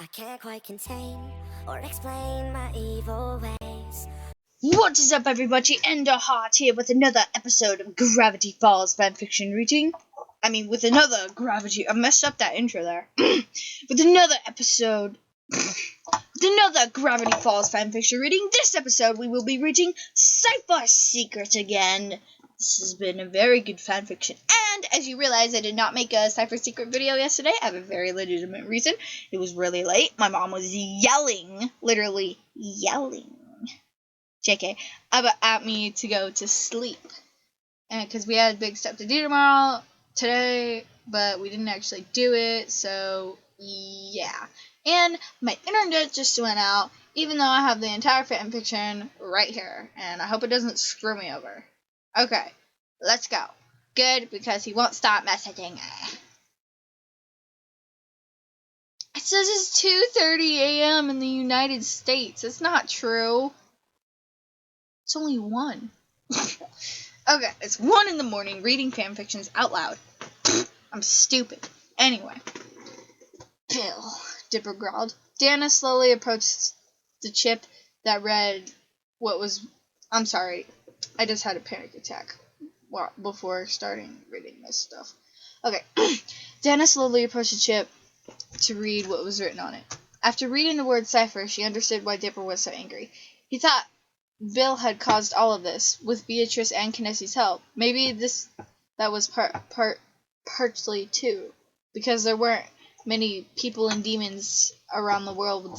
I can't quite contain or explain my evil ways. What is up, everybody? Enderheart here with another episode of Gravity Falls fanfiction reading. With another Gravity... I messed up that intro there. With another episode... with another Gravity Falls fanfiction reading. This episode, we will be reading Cipher Secret again. This has been a very good fanfiction. And, as you realize, I did not make a Cipher Secret video yesterday. I have a very legitimate reason. It was really late. My mom was yelling. Literally yelling. JK, at me to go to sleep, and because we had big stuff to do today, but we didn't actually do it, so yeah. And my internet just went out, even though I have the entire fanfiction right here, and I hope it doesn't screw me over. Okay, let's go. Good, because he won't stop messaging. It says it's 2:30 a.m. in the United States. It's not true. It's only 1. Okay, it's 1 in the morning reading fanfictions out loud. I'm stupid. Anyway. Bill, Dipper growled. Dana slowly approached the chip that read what was... I'm sorry. I just had a panic attack before starting reading this stuff. Okay. Dana slowly approached the chip to read what was written on it. After reading the word cipher, she understood why Dipper was so angry. He thought Bill had caused all of this, with Beatrice and Kinesi's help. Maybe that was partly too, because there weren't many people and demons around the world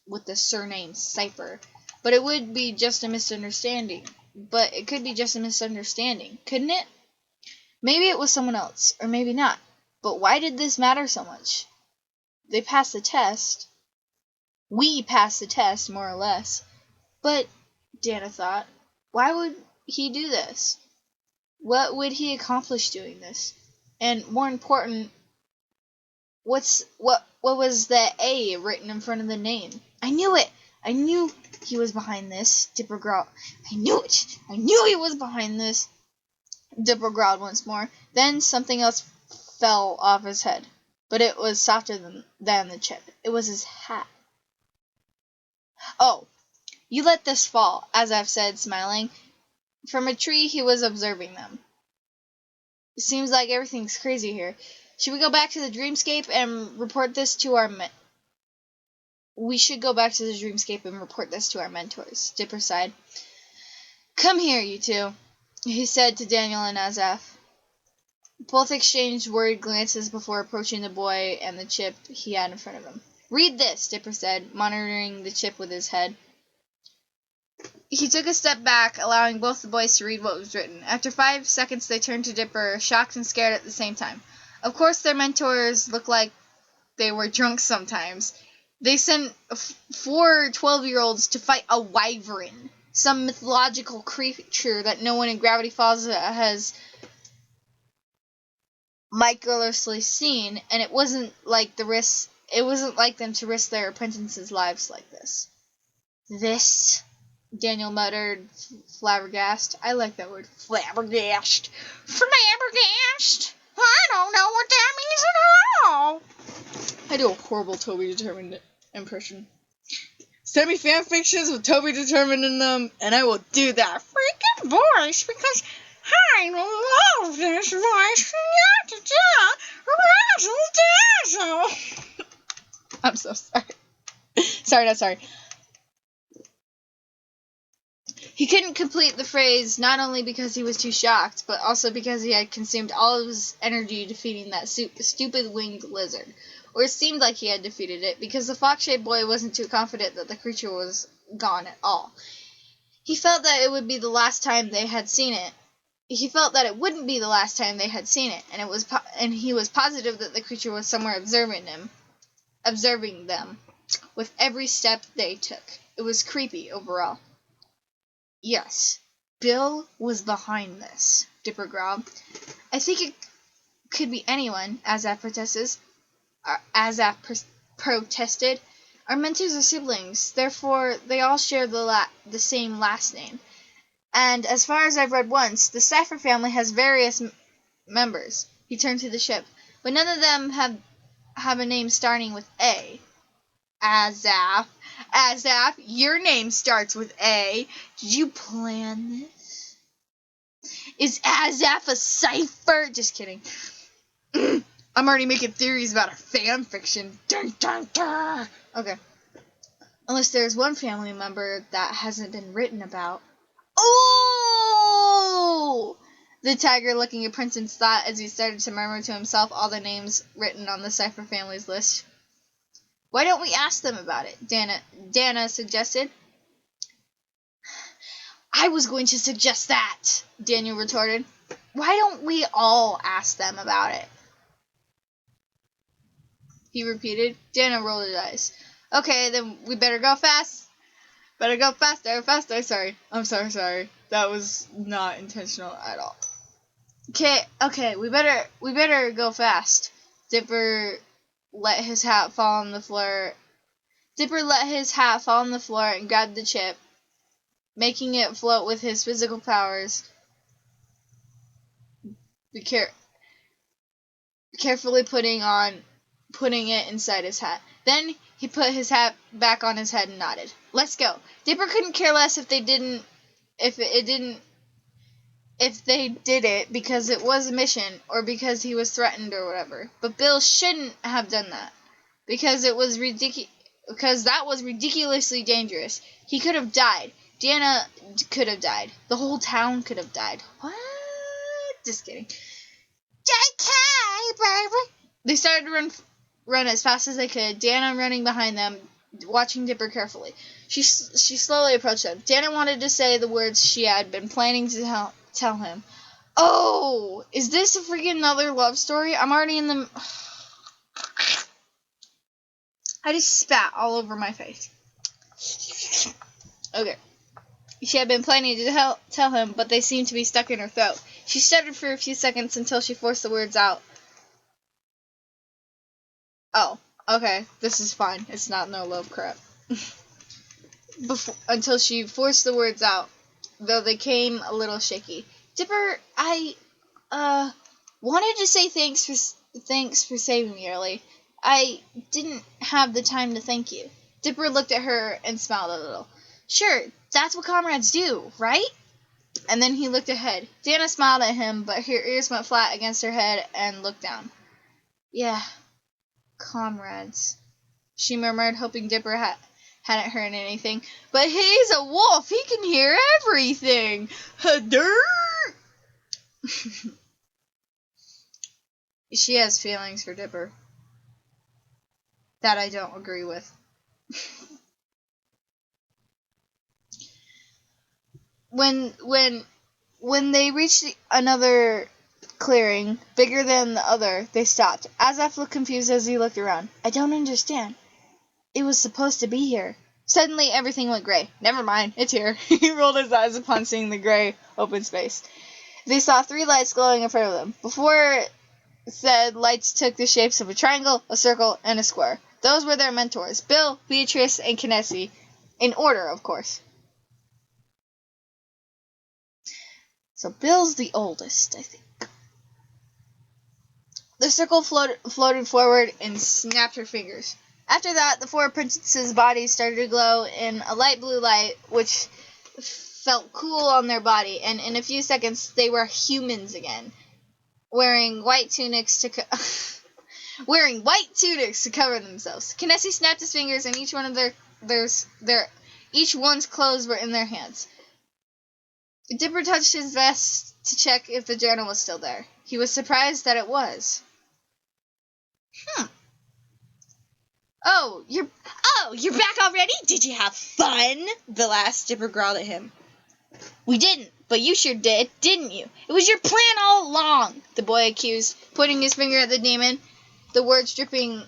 with the surname Cipher. But it would be just a misunderstanding. But it could be just a misunderstanding, couldn't it? Maybe it was someone else, or maybe not. But why did this matter so much? They passed the test. We passed the test, more or less. But Dana thought, why would he do this? What would he accomplish doing this? And more important, what was the A written in front of the name? I knew it! I knew he was behind this, Dipper growled. I knew it! I knew he was behind this, Dipper growled once more. Then something else fell off his head, but it was softer than the chip. It was his hat. Oh. You let this fall, as I've said, smiling. From a tree, he was observing them. It seems like everything's crazy here. Should we go back to the dreamscape and report this to our We should go back to the dreamscape and report this to our mentors, Dipper sighed. Come here, you two, he said to Daniel and Azaf. Both exchanged worried glances before approaching the boy and the chip he had in front of him. Read this, Dipper said, monitoring the chip with his head. He took a step back, allowing both the boys to read what was written. After 5 seconds, they turned to Dipper, shocked and scared at the same time. Of course, their mentors looked like they were drunk sometimes. They sent 4 12-year-olds to fight a wyvern, some mythological creature that no one in Gravity Falls has miraculously seen, and it wasn't like them to risk their apprentices' lives like this. This... Daniel muttered, flabbergasted. I like that word. Flabbergasted. Flabbergasted? I don't know what that means at all. I do a horrible Toby Determined impression. Send me fanfictions with Toby Determined in them, and I will do that freaking voice, because I love this voice. I'm so sorry. Sorry, not sorry. He couldn't complete the phrase, not only because he was too shocked, but also because he had consumed all of his energy defeating that stupid winged lizard. Or it seemed like he had defeated it, because the fox-shaped boy wasn't too confident that the creature was gone at all. He felt that it would be the last time they had seen it. He felt that it wouldn't be the last time they had seen it, and he was positive that the creature was somewhere observing them, with every step they took. It was creepy overall. Yes, Bill was behind this, Dipper growled. I think it could be anyone, Azaf protested. Our mentors are siblings, therefore they all share the same last name. And as far as I've read once, the Cipher family has various members. He turned to the ship, but none of them have a name starting with A. Azaf. Azaf, your name starts with A. Did you plan this? Is Azaf a cipher? Just kidding. I'm already making theories about our fan fiction. Dun, dun, dun. Okay. Unless there's one family member that hasn't been written about. Oh! The tiger looking at Princeton's thought as he started to murmur to himself all the names written on the Cipher family's list. Why don't we ask them about it? Dana suggested. I was going to suggest that, Daniel retorted. Why don't we all ask them about it? He repeated. Dana rolled his eyes. Okay, then we better go fast. Better go faster, faster. Sorry. I'm sorry. That was not intentional at all. Okay, we better go fast. Dipper let his hat fall on the floor. And grabbed the chip, making it float with his physical powers. Carefully putting it inside his hat. Then he put his hat back on his head and nodded. Let's go. Dipper couldn't care less if they did it because it was a mission or because he was threatened or whatever. But Bill shouldn't have done that because that was ridiculously dangerous. He could have died. Dana could have died. The whole town could have died. What? Just kidding. JK, baby. They started to run as fast as they could, Dana running behind them, watching Dipper carefully. She slowly approached them. Dana wanted to say the words she had been planning to tell him. Oh, is this a freaking another love story? I'm already in the... I just spat all over my face. Okay. She had been planning to tell him, but they seemed to be stuck in her throat. She stuttered for a few seconds until she forced the words out. Oh, okay. This is fine. It's not no love crap. Until she forced the words out, though they came a little shaky. Dipper, I wanted to say thanks for saving me early. I didn't have the time to thank you. Dipper looked at her and smiled a little. Sure, that's what comrades do, right? And then he looked ahead. Dana smiled at him, but her ears went flat against her head and looked down. Yeah, comrades, she murmured, hoping Dipper hadn't heard anything. But he's a wolf. He can hear everything. Dirt. She has feelings for Dipper. That I don't agree with. When they reached another clearing, bigger than the other, they stopped. Azaf looked confused as he looked around. I don't understand. It was supposed to be here. Suddenly, everything went gray. Never mind, it's here. He rolled his eyes upon seeing the gray, open space. They saw 3 lights glowing in front of them. Before said lights took the shapes of a triangle, a circle, and a square. Those were their mentors, Bill, Beatrice, and Kinessi. In order, of course. So Bill's the oldest, I think. The circle floated forward and snapped her fingers. After that, the 4 apprentices' bodies started to glow in a light blue light, which felt cool on their body, and in a few seconds, they were humans again, wearing white tunics to cover themselves. Kinessi snapped his fingers, and each one's clothes were in their hands. Dipper touched his vest to check if the journal was still there. He was surprised that it was. Oh, you're back already? Did you have fun? Bill asked. Dipper growled at him. We didn't, but you sure did, didn't you? It was your plan all along, the boy accused, pointing his finger at the demon, the words dripping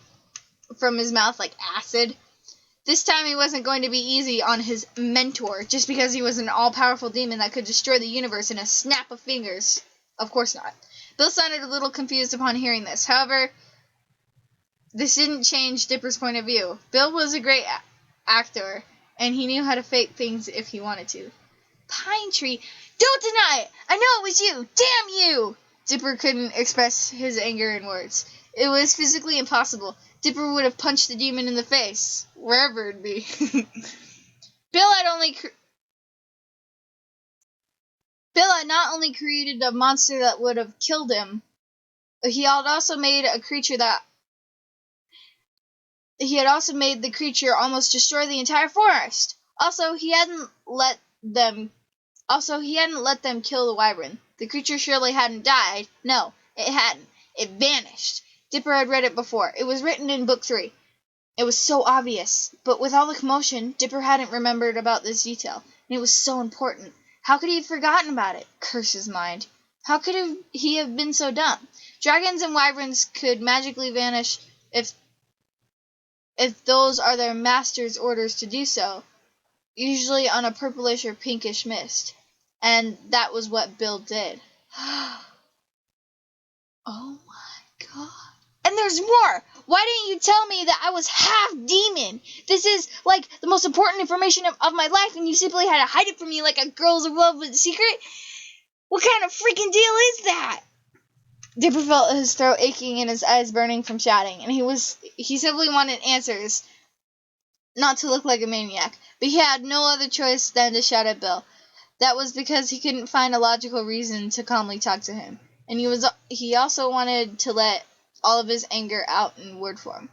from his mouth like acid. This time he wasn't going to be easy on his mentor, just because he was an all-powerful demon that could destroy the universe in a snap of fingers. Of course not. Bill sounded a little confused upon hearing this. However, this didn't change Dipper's point of view. Bill was a great actor, and he knew how to fake things if he wanted to. Pine Tree, don't deny it! I know it was you! Damn you! Dipper couldn't express his anger in words. It was physically impossible. Dipper would have punched the demon in the face, wherever it be. Bill had not only created a monster that would have killed him, he had also made a creature that he had also made the creature almost destroy the entire forest. Also, he hadn't let them kill the wyvern. The creature surely hadn't died. No, it hadn't. It vanished. Dipper had read it before. It was written in book 3. It was so obvious, but with all the commotion, Dipper hadn't remembered about this detail, and it was so important. How could he have forgotten about it? Curse his mind. How could he have been so dumb? Dragons and wyverns could magically vanish if those are their master's orders to do so, usually on a purplish or pinkish mist. And that was what Bill did. Oh my god. And there's more! Why didn't you tell me that I was half demon? This is, like, the most important information of my life, and you simply had to hide it from me like a girl's in love with a secret? What kind of freaking deal is that? Dipper felt his throat aching and his eyes burning from shouting, and he simply wanted answers, not to look like a maniac. But he had no other choice than to shout at Bill. That was because he couldn't find a logical reason to calmly talk to him, and he also wanted to let all of his anger out in word form.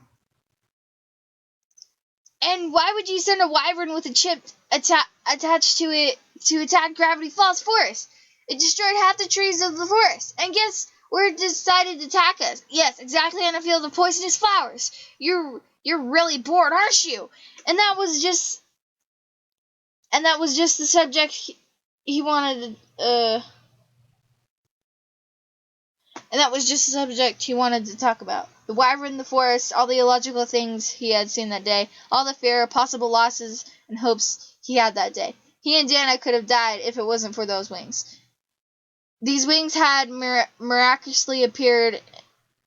And why would you send a wyvern with a chip attached to it to attack Gravity Falls Forest? It destroyed half the trees of the forest, and guess where it decided to attack us? Yes, exactly on a field of poisonous flowers. You're really bored, aren't you? And that was just the subject he wanted. And that was just the subject he wanted to talk about. The wyvern, the forest, all the illogical things he had seen that day, all the fear, possible losses, and hopes he had that day. He and Dana could have died if it wasn't for those wings. These wings had miraculously appeared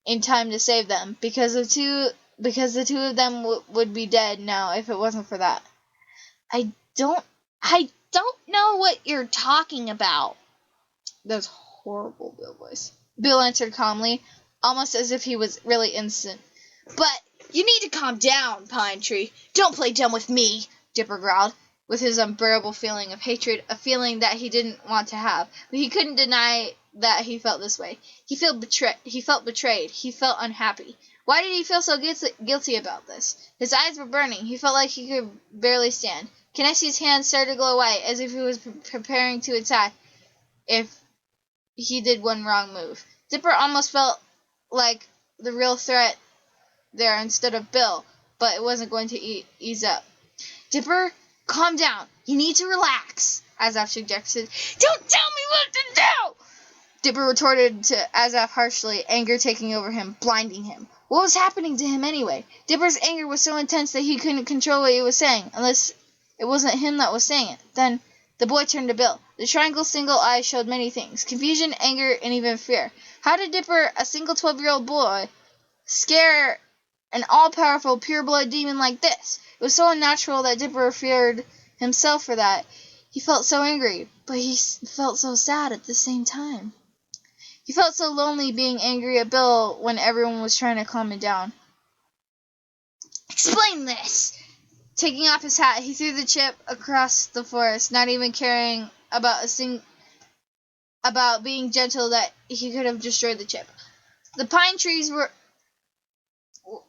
in time to save them, because the two of them would be dead now if it wasn't for that. I don't know what you're talking about. That's horrible, Bill voice. Bill answered calmly, almost as if he was really innocent. But you need to calm down, Pine Tree. Don't play dumb with me, Dipper growled, with his unbearable feeling of hatred, a feeling that he didn't want to have. But he couldn't deny that he felt this way. He felt betrayed. He felt unhappy. Why did he feel so guilty about this? His eyes were burning. He felt like he could barely stand. Kinesi's hand started to glow white, as if he was preparing to attack if he did one wrong move. Dipper almost felt like the real threat there instead of Bill, but it wasn't going to ease up. Dipper, calm down. You need to relax, Azaf suggested. Don't tell me what to do! Dipper retorted to Azaf harshly, anger taking over him, blinding him. What was happening to him anyway? Dipper's anger was so intense that he couldn't control what he was saying, unless it wasn't him that was saying it. Then the boy turned to Bill. The triangle's single eye showed many things: confusion, anger, and even fear. How did Dipper, a single 12-year-old boy, scare an all-powerful, pure-blood demon like this? It was so unnatural that Dipper feared himself for that. He felt so angry, but he felt so sad at the same time. He felt so lonely being angry at Bill when everyone was trying to calm him down. Explain this! Taking off his hat, he threw the chip across the forest, not even caring about being gentle that he could have destroyed the chip. The pine trees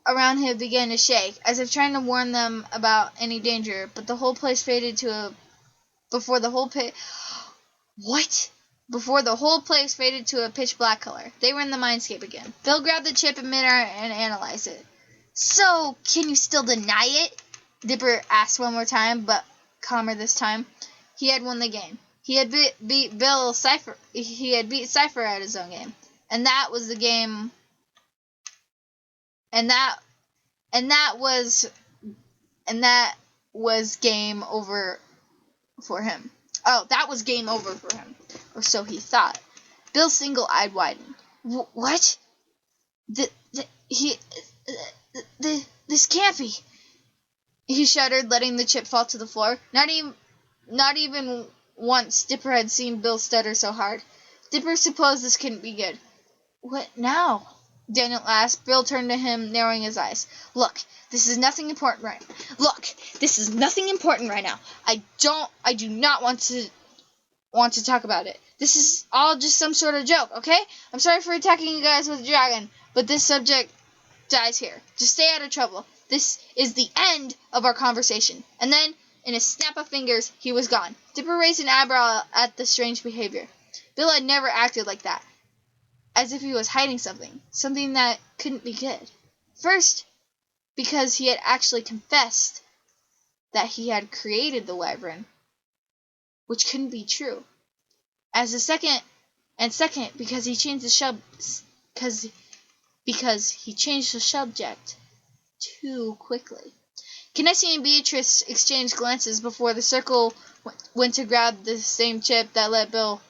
around him began to shake, as if trying to warn them about any danger, but the whole place faded before the whole place faded to a pitch black color. They were in the mindscape again. Bill grabbed the chip in midair and analyzed it. So, can you still deny it? Dipper asked one more time, but calmer this time. He had won the game. He had beat Cipher. He had beat Cipher at his own game, and that was the game. And that was game over for him. Oh, that was game over for him, or so he thought. Bill's single eye widened. What? This can't be. He shuddered, letting the chip fall to the floor. Not even once Dipper had seen Bill stutter so hard. Dipper supposed this couldn't be good. What now? Daniel asked. Bill turned to him, narrowing his eyes. Look, this is nothing important right now. I do not want to talk about it. This is all just some sort of joke, okay? I'm sorry for attacking you guys with a dragon, but this subject dies here. Just stay out of trouble. This is the end of our conversation. And then, in a snap of fingers, he was gone. Dipper raised an eyebrow at the strange behavior. Bill had never acted like that. As if he was hiding something that couldn't be good. First, because he had actually confessed that he had created the wyvern, which couldn't be true. Second, because he changed the subject too quickly. Kinesia and Beatrice exchanged glances before the circle went to grab the same chip that Bill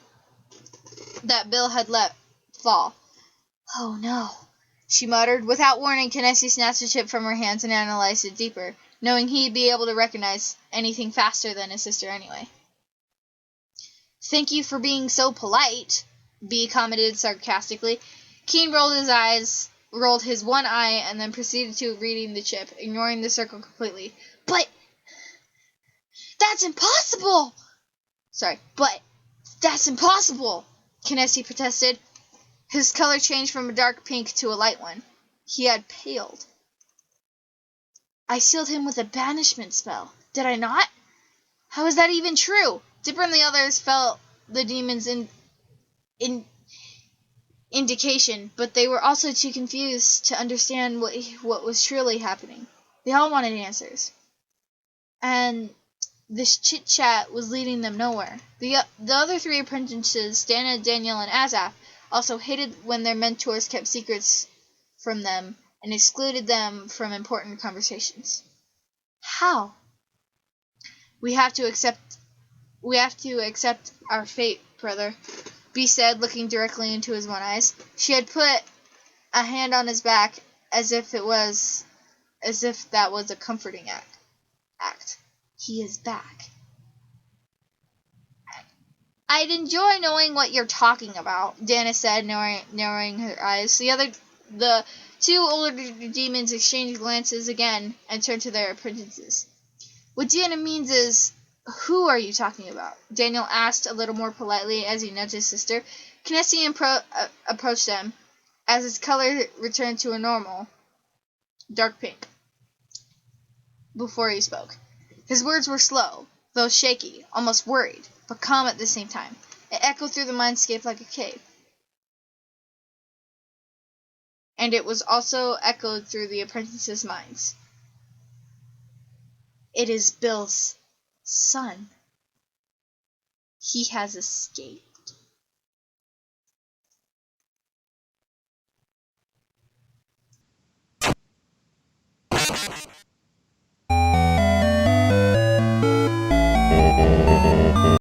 had let fall. Oh no, she muttered. Without warning, Kinesia snatched the chip from her hands and analyzed it deeper, knowing he'd be able to recognize anything faster than his sister anyway. Thank you for being so polite, Bee commented sarcastically. Keen rolled his one eye, and then proceeded to reading the chip, ignoring the circle completely. But that's impossible! Kinesia protested. His color changed from a dark pink to a light one. He had paled. I sealed him with a banishment spell, did I not? How is that even true? Dipper and the others felt the demon's indication, but they were also too confused to understand what was truly happening. They all wanted answers. And this chit-chat was leading them nowhere. The other three apprentices, Dana, Daniel, and Azaf, also hated when their mentors kept secrets from them and excluded them from important conversations. How? We have to accept our fate, brother, Bee said, looking directly into his one eyes. She had put a hand on his back as if that was a comforting act. He is back. I'd enjoy knowing what you're talking about, Dana said, narrowing her eyes. The two older demons exchanged glances again and turned to their apprentices. What Dana means is, who are you talking about? Daniel asked a little more politely as he nudged his sister. Kinesia approached them as his color returned to a normal, dark pink. Before he spoke. His words were slow, though shaky, almost worried, but calm at the same time. It echoed through the mindscape like a cave. And it was also echoed through the apprentices' minds. It is Bill's son. He has escaped.